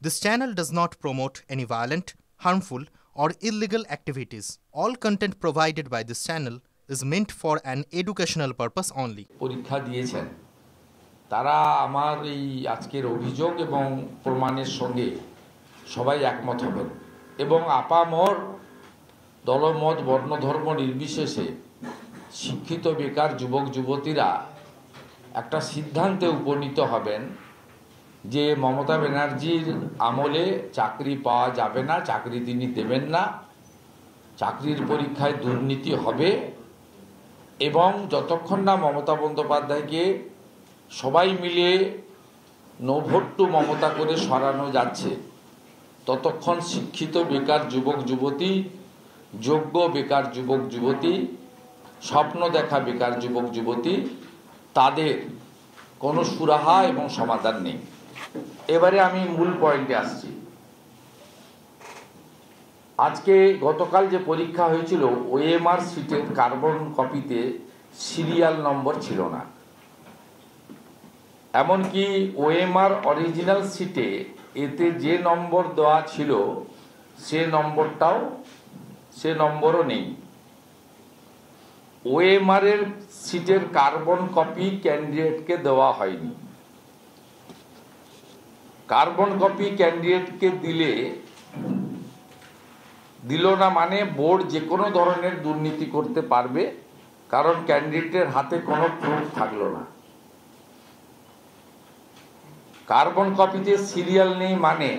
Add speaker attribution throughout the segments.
Speaker 1: This channel does not promote any violent, harmful, or illegal activities. All content provided by this channel is meant for an educational purpose only.
Speaker 2: পরীক্ষা দিয়েছেন তারা আমার এই আজকের অভিযোগ এবং প্রমাণের সঙ্গে সবাই একমত হবেন এবং আপামর দলমত বর্ণ ধর্ম নির্বিশেষে শিক্ষিত বেকার যুবক যুবতীরা একটা সিদ্ধান্তে উপনীত হবেন যে মমতা ব্যানার্জির আমলে চাকরি পাওয়া যাবে না, চাকরি তিনি দেবেন না, চাকরির পরীক্ষায় দুর্নীতি হবে এবং যতক্ষণ না মমতা বন্দ্যোপাধ্যায়কে সবাই মিলে নো ভোট টু মমতা করে সরানো যাচ্ছে ততক্ষণ শিক্ষিত বেকার যুবক যুবতী, যোগ্য বেকার যুবক যুবতী, স্বপ্ন দেখা বেকার যুবক যুবতী তাদের কোনো সুরাহা এবং সমাধান নেই। এবারে আমি মূল পয়েন্টে আসছি। আজকে গতকাল যে পরীক্ষা হয়েছিল ওএমআর সিটের কার্বন কপিতে সিরিয়াল নম্বর ছিল না, এমনকি ওএমআর অরিজিনাল সিটে এতে যে নম্বর দেওয়া ছিল সে নম্বরও নেই। ওএমআর এর সিটের কার্বন কপি ক্যান্ডিডেটকে দেওয়া হয়নি। কার্বন কপি ক্যান্ডিডেটকে দিল না মানে বোর্ড যে কোনো ধরনের দুর্নীতি করতে পারবে, কারণ ক্যান্ডিডেটের হাতে কোনো প্রুফ থাকলো না। কার্বন কপিতে সিরিয়াল নেই মানে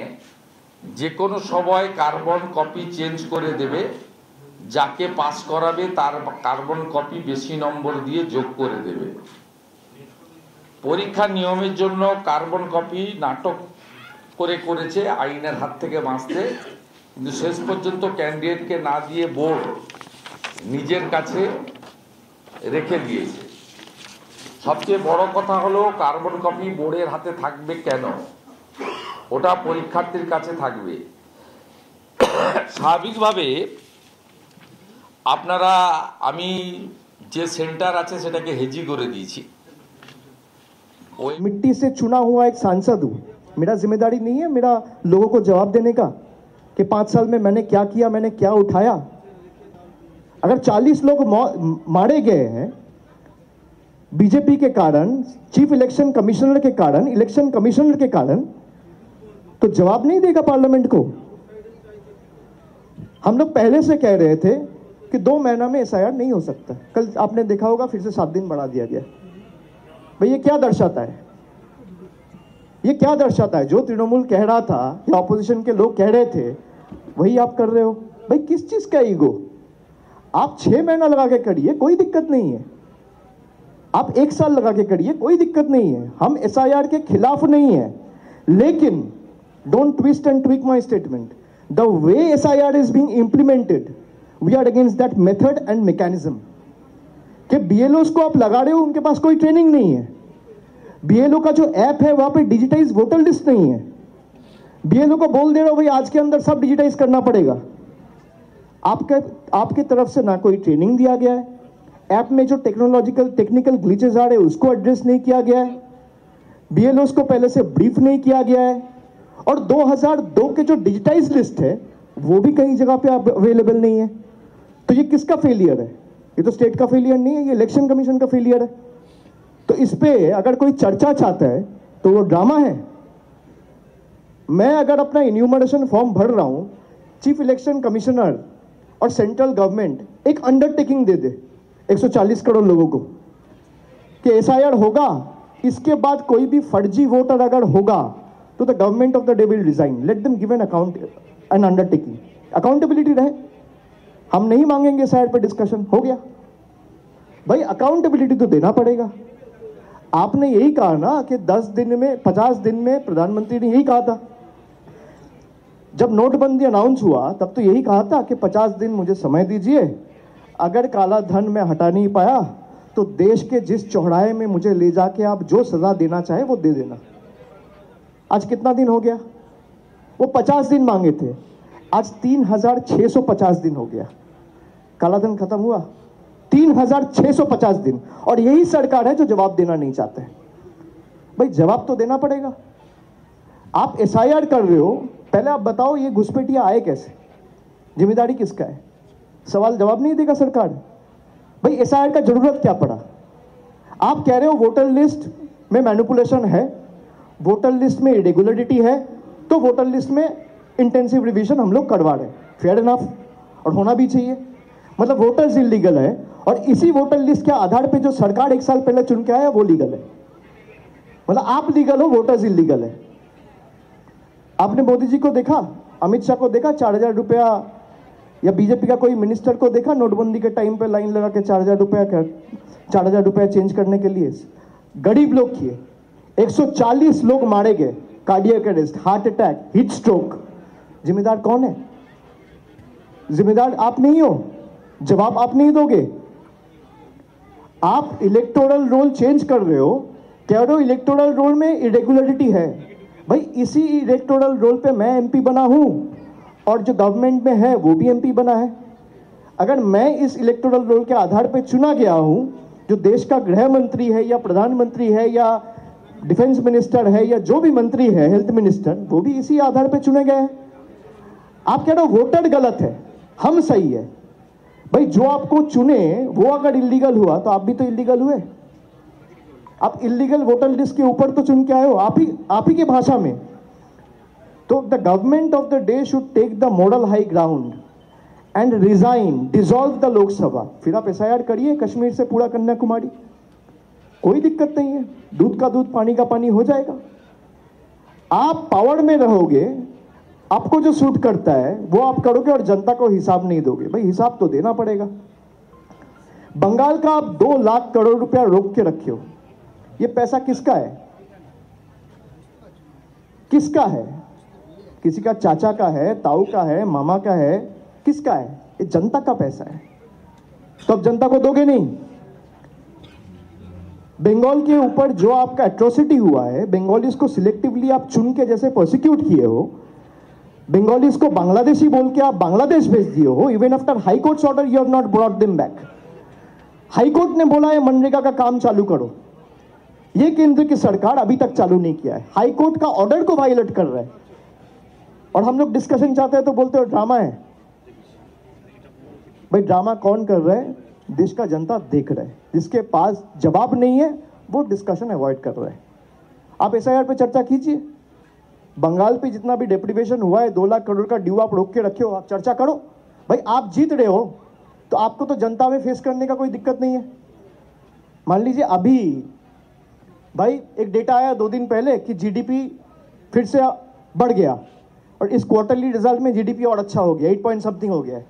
Speaker 2: যে কোনো সময় কার্বন কপি চেঞ্জ করে দেবে, যাকে পাস করাবে তার কার্বন কপি বেশি নম্বর দিয়ে যোগ করে দেবে। পরীক্ষা নিয়মের জন্য কার্বন কপি নাটক করেছে আইনের হাত থেকে বাঁচতে, কিন্তু শেষ পর্যন্ত ক্যান্ডিডেটকে না দিয়ে বোর্ড নিজের কাছে রেখে দিয়েছে। সবচেয়ে বড় কথা হলো কার্বন কপি বোর্ডের হাতে থাকবে কেন? ওটা পরীক্ষার্থীর কাছে থাকবে। স্বাভাবিকভাবে আপনারা আমি যে সেন্টার আছে সেটাকে হেজি করে দিয়েছি।
Speaker 3: मिट्टी से चुना हुआ एक सांसद हूँ, मेरा जिम्मेदारी नहीं है मेरा लोगों को जवाब देने का कि 5 साल में मैंने क्या किया, मैंने क्या उठाया। अगर 40 लोग मारे गए हैं बीजेपी के कारण, चीफ इलेक्शन कमिश्नर के कारण, इलेक्शन कमिश्नर के कारण, तो जवाब नहीं देगा पार्लियामेंट को। हम लोग पहले से कह रहे थे कि 2 महीना में एसआईआर नहीं हो सकता। कल आपने देखा होगा फिर से 7 दिन बढ़ा दिया गया। भाई ये क्या दर्शाता है? ये क्या दर्शाता है? जो तृणमूल कह रहा था या ऑपोजिशन के लोग कह रहे थे वही आप कर रहे हो। भाई किस चीज का ईगो? आप 6 महीना लगा के करिए, कोई दिक्कत नहीं है। आप 1 साल लगा के करिए, कोई दिक्कत नहीं है। हम एसआईआर के खिलाफ नहीं है, लेकिन don't twist and tweak my statement. The way SIR is being implemented we are against that method and mechanism. कि बीएलओ को आप लगा रहे हो, उनके पास कोई ट्रेनिंग नहीं है। बीएलओ का जो ऐप है वहां पे डिजिटाइज वोटर लिस्ट नहीं है। बीएलओ को बोल दे रहे हो भाई आज के अंदर सब डिजिटाइज करना पड़ेगा। आपके तरफ से ना कोई ट्रेनिंग दिया गया है, ऐप में जो टेक्निकल ग्लिचेस आ रहे हैं उसको एड्रेस नहीं किया गया है, बीएलओ को पहले से ब्रीफ नहीं किया गया है, और 2002 के जो डिजिटाइज लिस्ट है वो भी कई जगह पे अवेलेबल नहीं है। तो ये किसका फेलियर है? ये तो स्टेट का फेलियर नहीं है, ये इलेक्शन कमीशन का फेलियर है। तो इस पे अगर कोई चर्चा चाहता है तो वो ड्रामा है। मैं अगर अपना इन्यूमरेशन फॉर्म भर रहा हूं, चीफ इलेक्शन कमिश्नर और सेंट्रल गवर्नमेंट एक अंडरटेकिंग दे दे 140 करोड़ लोगों को कि एसआईआर होगा, इसके बाद कोई भी फर्जी वोटर अगर होगा तो the government of the day will resign. Let them give an account, N undertaking, accountability रहे। हम नहीं मांगेंगे एसआईआर पर डिस्कशन, हो गया। भाई अकाउंटेबिलिटी तो देना पड़ेगा। आपने यही कहा ना कि 10 दिन में 50 दिन में, प्रधानमंत्री ने यही कहा था जब नोटबंदी अनाउंस हुआ, तब तो यही कहा था कि 50 दिन मुझे समय दीजिए, अगर काला धन मैं हटा नहीं पाया तो देश के जिस चौराहे में मुझे ले जाके आप जो सजा देना चाहे वो दे देना। आज कितना दिन हो गया? वो 50 दिन मांगे थे, आज 3650 दिन हो गया। काला धन खत्म हुआ? 3650 दिन। और यही सरकार है जो जवाब देना नहीं चाहते। भाई जवाब तो देना पड़ेगा। आप एसआईआर कर रहे हो, पहले आप बताओ ये घुसपैठिया आए कैसे, जिम्मेदारी किसका है? सवाल जवाब नहीं देगा सरकार। भाई एसआईआर का जरूरत क्या पड़ा? आप कह रहे हो वोटर लिस्ट में मैनिपुलेशन है, वोटर लिस्ट में इरेगुलरिटी है, तो वोटर लिस्ट में इंटेंसिव रिवीजन हम लोग करवा रहे हैं, फेयर इनफ, और होना भी चाहिए। मतलब वोटर्स इलीगल है और इसी वोटर लिस्ट के आधार पे जो सरकार 1 साल पहले चुन के आया वो लीगल है। मतलब आप लीगल हो, वोटर्स इलीगल है। आपने मोदी जी को देखा, अमित शाह को देखा 4000 रुपया, या बीजेपी का कोई मिनिस्टर को देखा नोटबंदी के टाइम पे लाइन लगा के 4000 रुपया चेंज करने के लिए? गरीब लोग किए। 140 लोग मारे गए, cardiac arrest, heart attack, heat stroke. जिम्मेदार कौन है? जिम्मेदार आप नहीं हो, जवाब आप नहीं दोगे। आप इलेक्टोरल रोल चेंज कर रहे हो, कह रहे हो इलेक्टोरल रोल में इरेगुलरिटी है। भाई इसी इलेक्टोरल रोल पे मैं एमपी बना हूं और जो गवर्नमेंट में है वो भी एमपी बना है। अगर मैं इस इलेक्टोरल रोल के आधार पे चुना गया हूं, जो देश का गृह मंत्री है या प्रधानमंत्री है या डिफेंस मिनिस्टर है या जो भी मंत्री है, हेल्थ मिनिस्टर, वो भी इसी आधार पे चुने गए हैं। आप कह रहे हो वोटर गलत है, हम सही है। भाई जो आपको चुने वो अगर इलीगल हुआ तो आप भी तो इलीगल हुए। आप इलीगल वोटर लिस्ट के ऊपर तो चुन के आए हो, आप ही की भाषा में। तो the government of the day should take the moral high ground and resign, dissolve the Lok Sabha. फिर आप एसआईआर करिए कश्मीर से पूरा कन्याकुमारी, कोई दिक्कत नहीं है, दूध का दूध पानी का पानी हो जाएगा। आप पावर में रहोगे, आपको जो सूट करता है वो आप करोगे और जनता को हिसाब नहीं दोगे। भाई हिसाब तो देना पड़ेगा। बंगाल का आप 2 लाख करोड़ रुपया रोक के रखे हो, ये पैसा किसका है? किसका है? किसी का चाचा का है, ताऊ का है, मामा का है, किसका है? ये जनता का पैसा है, तो अब जनता को दोगे नहीं। बंगाल के ऊपर जो आपका एट्रोसिटी हुआ है, बंगालीज को सिलेक्टिवली आप चुन के जैसे प्रोसिक्यूट किए हो, बंगालीज को बांग्लादेशी बोल के आप बांग्लादेश भेज दिए हो। Even after high courts order you have not brought them back. High court ने बोला है मनरेगा का काम चालू करो, ये केंद्र की सरकार अभी तक चालू नहीं किया है, हाई कोर्ट का ऑर्डर को वायलेट कर रहा है। और हम लोग डिस्कशन चाहते हैं तो बोलते हो ड्रामा है। भाई ड्रामा कौन कर रहा है? देश का जनता देख रहा है। जिसके पास जवाब नहीं है वो डिस्कशन अवॉइड कर रहा है। आप एसआईआर पे चर्चा कीजिए। बंगाल पे जितना भी डेप्रिवेशन हुआ है, 2 लाख करोड़ का ड्यू आप रोक के रखे हो, आप चर्चा करो। भाई आप जीत रहे हो तो आपको तो जनता में फेस करने का कोई दिक्कत नहीं है। मान लीजिए अभी भाई एक डेटा आया 2 दिन पहले कि जीडीपी फिर से बढ़ गया और इस क्वार्टरली रिजल्ट में जीडीपी और अच्छा हो गया, 8 पॉइंट समथिंग हो गया है।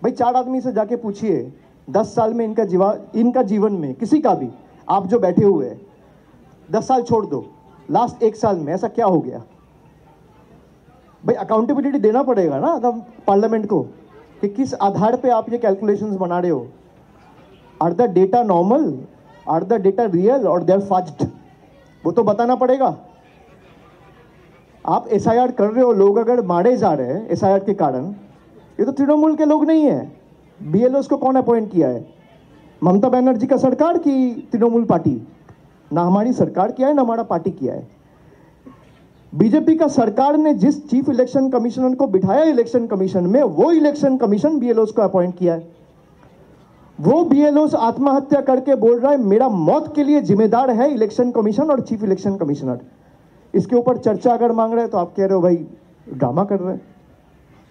Speaker 3: भाई 4 आदमी से जाके पूछिए 10 साल में इनका जीवन में किसी का भी, आप जो बैठे हुए हैं 10 साल छोड़ दो, लास्ट 1 साल में ऐसा क्या हो गया? भाई अकाउंटेबिलिटी देना पड़ेगा ना पार्लियामेंट को कि किस आधार पे आप ये कैलकुलेशंस बना रहे हो। Are the data normal, are the data real और दे आर फज्ड, वो तो बताना पड़ेगा। आप एसआईआर कर रहे हो, लोग अगर मारे जा रहे हैं एसआईआर के कारण, ये तो तृणमूल के लोग नहीं है। बीएलओस को कौन अपॉइंट किया है? ममता बनर्जी का सरकार की तृणमूल पार्टी? ना हमारी सरकार किया है ना हमारा पार्टी किया है। बीजेपी का सरकार ने जिस चीफ इलेक्शन कमिश्नर को बिठाया इलेक्शन कमीशन में, वो इलेक्शन कमीशन बीएलओस को अपॉइंट किया है। वो बीएलओस आत्महत्या करके बोल रहा है मेरा मौत के लिए जिम्मेदार है इलेक्शन कमीशन और चीफ इलेक्शन कमिश्नर। इसके ऊपर चर्चा अगर मांग रहे हैं तो आप कह रहे हो भाई ड्रामा कर रहे हैं।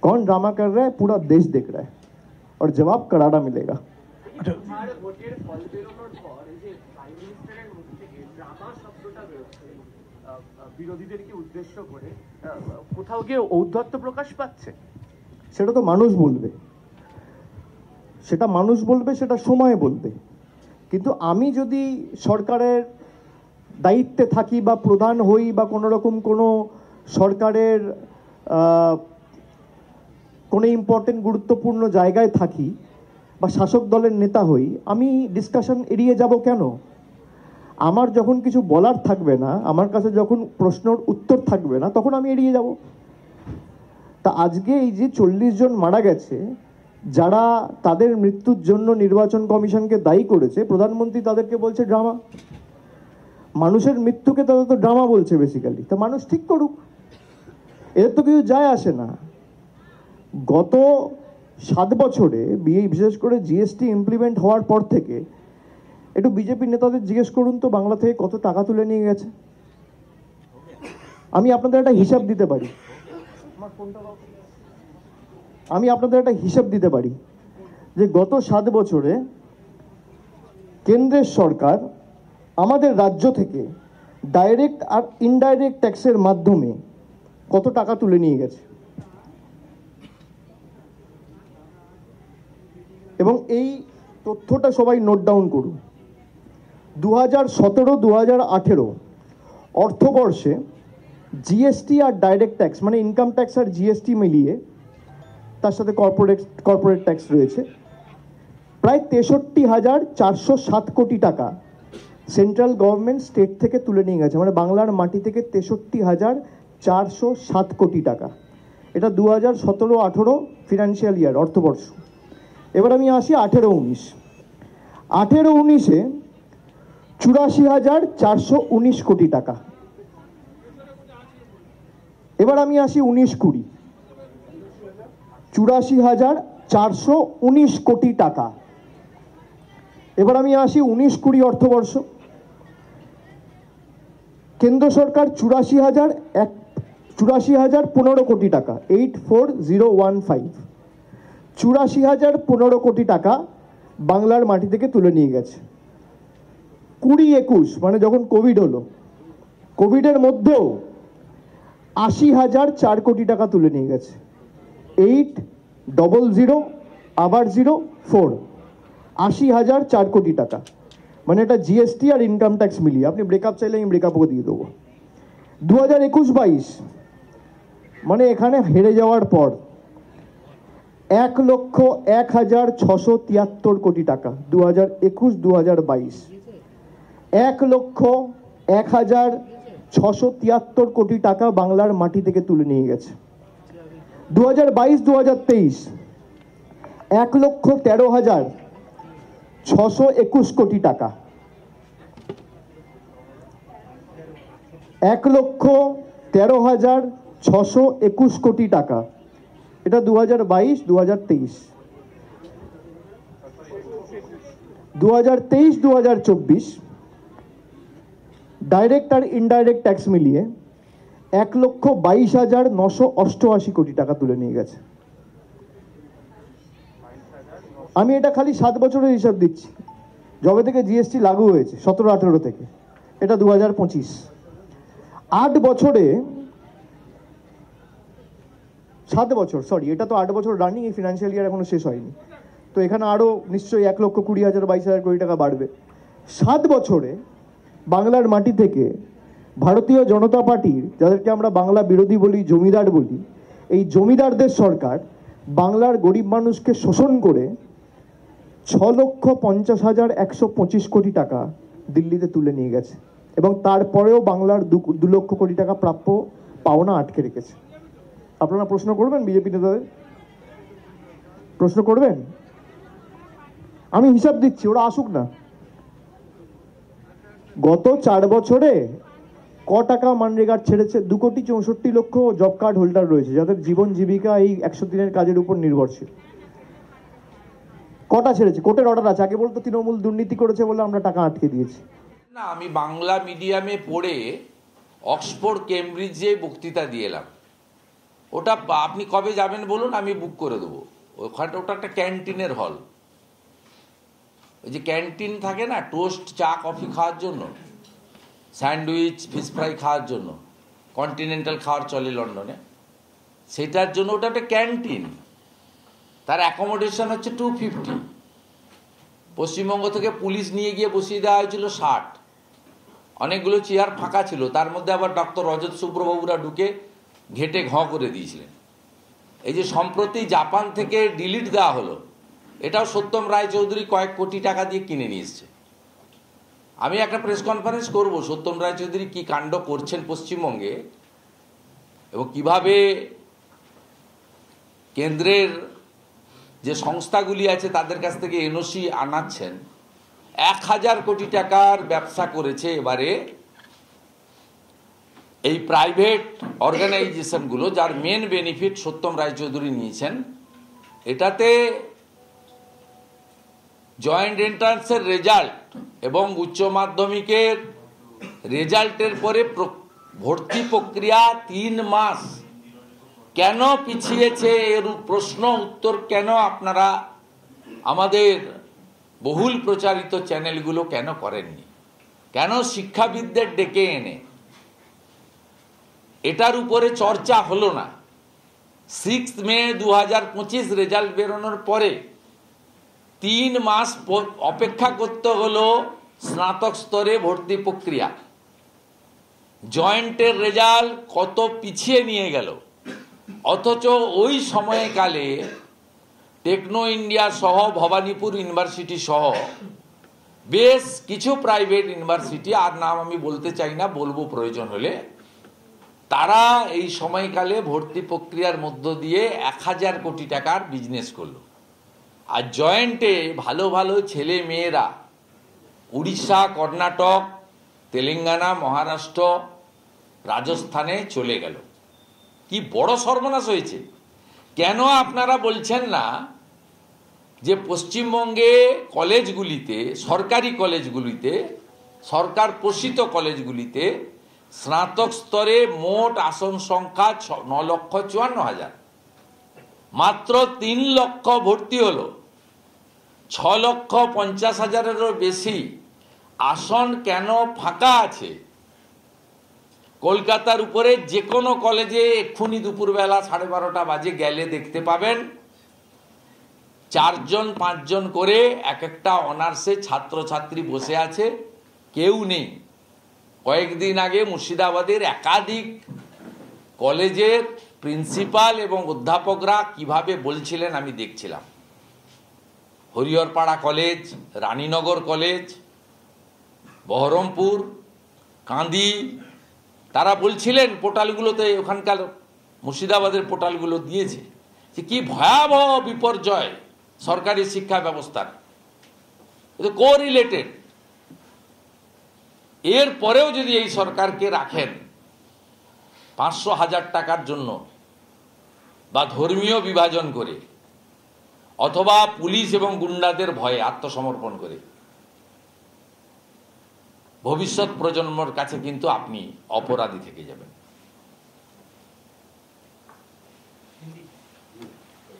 Speaker 3: कौन ड्रामा कर रहा है? पूरा देश देख रहा है और जवाब करारा मिलेगा।
Speaker 4: বিরোধীদেরকে উদ্দেশ্য করে কোথাও গিয়ে ঔদ্ধত্য প্রকাশ পাচ্ছে?
Speaker 3: সেটা তো মানুষ বলবে, সেটা মানুষ বলবে, সেটা সময় বলবে। কিন্তু আমি যদি সরকারের দায়িত্বে থাকি বা প্রধান হই বা কোনো রকম কোনো সরকারের কোনো ইম্পর্টেন্ট গুরুত্বপূর্ণ জায়গায় থাকি বা শাসক দলের নেতা হই, আমি ডিসকাশন এড়িয়ে যাব কেন? আমার যখন কিছু বলার থাকবে না, আমার কাছে যখন প্রশ্নের উত্তর থাকবে না, তখন আমি এড়িয়ে যাব। তা আজকে এই যে 40 জন মারা গেছে, যারা তাদের মৃত্যুর জন্য নির্বাচন কমিশনকে দায়ী করেছে, প্রধানমন্ত্রী তাদেরকে বলছে ড্রামা। মানুষের মৃত্যুকে তারা তো ড্রামা বলছে বেসিক্যালি। তা মানুষ ঠিক করুক। এর তো কিছু যায় আসে না। গত 7 বছরে বিশেষ করে জিএসটি ইমপ্লিমেন্ট হওয়ার পর থেকে একটু বিজেপি নেতাদের জিজ্ঞেস করুন তো বাংলা থেকে কত টাকা তুলে নিয়ে গেছে। আমি আপনাদের একটা হিসাব দিতে পারি, যে গত 7 বছরে কেন্দ্রের সরকার আমাদের রাজ্য থেকে ডাইরেক্ট আর ইনডাইরেক্ট ট্যাক্সের মাধ্যমে কত টাকা তুলে নিয়ে গেছে। এবং এই তথ্যটা সবাই নোট ডাউন করুন। 2017-2018 অর্থবর্ষে জিএসটি আর ডাইরেক্ট ট্যাক্স মানে ইনকাম ট্যাক্স আর জিএসটি মিলিয়ে, তার সাথে কর্পোরেট ট্যাক্স রয়েছে, প্রায় 63,407 কোটি টাকা সেন্ট্রাল গভর্নমেন্ট স্টেট থেকে তুলে নিয়ে গেছে। মানে বাংলার মাটি থেকে 63,407 কোটি টাকা। এটা 2017-18 ফিনান্সিয়াল ইয়ার অর্থবর্ষ। এবার আমি আসি 18-19। 18-19-এ 84,419 কোটি টাকা। এবার আমি আসি 19-20, 84,419 কোটি টাকা। এবার আমি আসি 19-20 অর্থবর্ষ। কেন্দ্র সরকার 84,015 কোটি টাকা, 84,015, 84,015 কোটি টাকা বাংলার মাটি থেকে তুলে নিয়ে গেছে। 20-21 মানে যখন কোভিড হলো, কোভিডের মধ্যেও 80,004 কোটি টাকা তুলে নিয়ে গেছে। 800 আবার 04, 80,004 কোটি টাকা। মানে এটা জিএসটি আর ইনকাম ট্যাক্স মিলিয়ে। আপনি ব্রেকআপ চাইলে আমি ব্রেকআপও দিয়ে দেবো। 2021-22 মানে এখানে হেরে যাওয়ার পর 1,01,673 কোটি টাকা। 2021-2022 1,01,673 কোটি টাকা বাংলার মাটি থেকে তুলে নিয়ে গেছে। 2022-2023 1,13,621 কোটি টাকা। 1,13,621 কোটি টাকা। এটা 2022-2023। 2023-2024 ডাইরেক্ট আর ইনডাইরেক্ট ট্যাক্স মিলিয়ে 1,22,988 কোটি টাকা তুলে নিয়ে গেছে। আমি এটা খালি 7 বছরের হিসাব দিচ্ছি, যবে থেকে জিএসটি লাগু হয়েছে 17-18 থেকে। এটা 2025। 8 বছরে 7 বছর, সরি এটা তো 8 বছর রানিং, এই ফিনান্সিয়াল ইয়ার এখনো শেষ হয়নি, তো এখানে আরও নিশ্চয়ই 1,20,000 22,000 কোটি টাকা বাড়বে। 7 বছরে বাংলার মাটি থেকে ভারতীয় জনতা পার্টির, যাদেরকে আমরা বাংলা বিরোধী বলি, জমিদার বলি, এই জমিদারদের সরকার বাংলার গরিব মানুষকে শোষণ করে 6,50,125 কোটি টাকা দিল্লিতে তুলে নিয়ে গেছে। এবং তারপরেও বাংলার 2 লক্ষ কোটি টাকা প্রাপ্য পাওনা আটকে রেখেছে। আপনারা প্রশ্ন করবেন বিজেপি নেতাদের? প্রশ্ন করবেন? আমি হিসাব দিচ্ছি, ওরা আসুক না। গত 4 বছরে ক টাকা মানরেগার ছেড়েছে? 2,64,00,000 জব কার্ড হোল্ডার রয়েছে, যাদের জীবন জীবিকা এই 100 দিনের কাজের উপর নির্ভরশীল। কটা ছেড়েছে? কোর্টের অর্ডার আছে। আগে বলতো তৃণমূল দুর্নীতি করেছে বলে আমরা টাকা আটকে দিয়েছি।
Speaker 2: না, আমি বাংলা মিডিয়ামে পড়ে অক্সফোর্ড কেমব্রিজে বক্তৃতা দিয়ে এলাম। ওটা আপনি কবে যাবেন বলুন, আমি বুক করে দেবো। ওখানটা ওটা একটা ক্যান্টিনের হল। ওই যে ক্যান্টিন থাকে না, টোস্ট চা কফি খাওয়ার জন্য, স্যান্ডউইচ ফিশ ফ্রাই খাওয়ার জন্য, কন্টিনেন্টাল খাওয়ার চলে লন্ডনে, সেটার জন্য ওটা একটা ক্যান্টিন। তার অ্যাকোমোডেশন হচ্ছে 250। পশ্চিমবঙ্গ থেকে পুলিশ নিয়ে গিয়ে বসিয়ে দেওয়া হয়েছিল 60। অনেকগুলো চেয়ার ফাঁকা ছিল, তার মধ্যে আবার ডক্টর রজত শুভ্রবাবুরা ঢুকে ঘেটে করে দিয়েছিলেন। এই যে সম্প্রতি জাপান থেকে ডিলিট দেওয়া হলো, এটাও সত্যম রায়চৌধুরী কয়েক কোটি টাকা দিয়ে কিনে নিয়ে এসছে। আমি একটা প্রেস কনফারেন্স করব, সত্যম রায়চৌধুরী কি কাণ্ড করছেন পশ্চিমবঙ্গে এবং কিভাবে কেন্দ্রের যে সংস্থাগুলি আছে তাদের কাছ থেকে এনওসি আনাচ্ছেন। 1,000 কোটি টাকার ব্যবসা করেছে এবারে এই প্রাইভেট অর্গানাইজেশনগুলো, যার মেন বেনিফিট সত্যম রায়চৌধুরী নিয়েছেন, এটাতে জয়েন্ট এন্ট্রান্সের রেজাল্ট এবং উচ্চ মাধ্যমিকের রেজাল্টের পরে ভর্তি প্রক্রিয়া 3 মাস কেন পিছিয়েছে, এর প্রশ্ন উত্তর কেন আপনারা আমাদের বহুল প্রচারিত চ্যানেলগুলো কেন করেননি? কেন শিক্ষাবিদদের ডেকে এনে এটার উপরে চর্চা হলো না? 6 মে 2025 রেজাল্ট বেরোনোর পরে 3 মাস অপেক্ষা করতে হলো স্নাতক স্তরে ভর্তি প্রক্রিয়া। জয়েন্টের রেজাল্ট কত পিছিয়ে নিয়ে গেল, অথচ ওই সময়কালে টেকনো ইন্ডিয়া সহ ভবানীপুর ইউনিভার্সিটি সহ বেশ কিছু প্রাইভেট ইউনিভার্সিটি, আর নাম আমি বলতে চাই না, বলবো প্রয়োজন হলে, তারা এই সময়কালে ভর্তি প্রক্রিয়ার মধ্য দিয়ে 1000 কোটি টাকার বিজনেস করলো। আর জয়েন্টে ভালো ভালো ছেলে মেয়েরা উড়িষ্যা, কর্ণাটক, তেলেঙ্গানা, মহারাষ্ট্র, রাজস্থানে চলে গেল। কি বড় সর্বনাশ হয়েছে! কেন আপনারা বলছেন না যে পশ্চিমবঙ্গে কলেজগুলিতে, সরকারি কলেজগুলিতে, সরকার পোষিত কলেজগুলিতে স্নাতক স্তরে মোট আসন সংখ্যা 9,54,000, মাত্র 3 লক্ষ ভর্তি হলো, 6,50,000-এরও বেশি আসন কেন ফাঁকা আছে? কলকাতার উপরে যে কোনো কলেজে এক্ষুনি দুপুরবেলা 12:30 বাজে গেলে দেখতে পাবেন 4 জন 5 জন করে এক একটা অনার্সে ছাত্রছাত্রী বসে আছে, কেউ নেই। কয়েকদিন আগে মুর্শিদাবাদের একাধিক কলেজের প্রিন্সিপাল এবং অধ্যাপকরা কিভাবে বলছিলেন আমি দেখছিলাম। হরিহরপাড়া কলেজ, রানীনগর কলেজ, বহরমপুর, কান্দি, তারা বলছিলেন পোর্টালগুলোতে, ওখানকার মুর্শিদাবাদের পোর্টালগুলো দিয়েছে, যে কি ভয়াবহ বিপর্যয় সরকারি শিক্ষা ব্যবস্থার, কোরিলেটেড। এর পরেও যদি এই সরকারকে রাখেন 500,000 টাকার জন্য, বা ধর্মীয় বিভাজন করে, অথবা পুলিশ এবং গুন্ডাদের ভয়ে আত্মসমর্পণ করে, ভবিষ্যৎ প্রজন্মের কাছে কিন্তু আপনি অপরাধী থেকে যাবেন।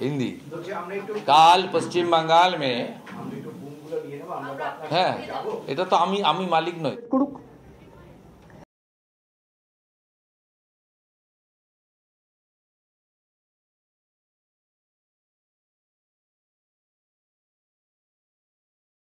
Speaker 2: हिंदी কাল পশ্চিম বাঙ্গাল মে, হ্যাঁ, এটা তো আমি মালিক নই।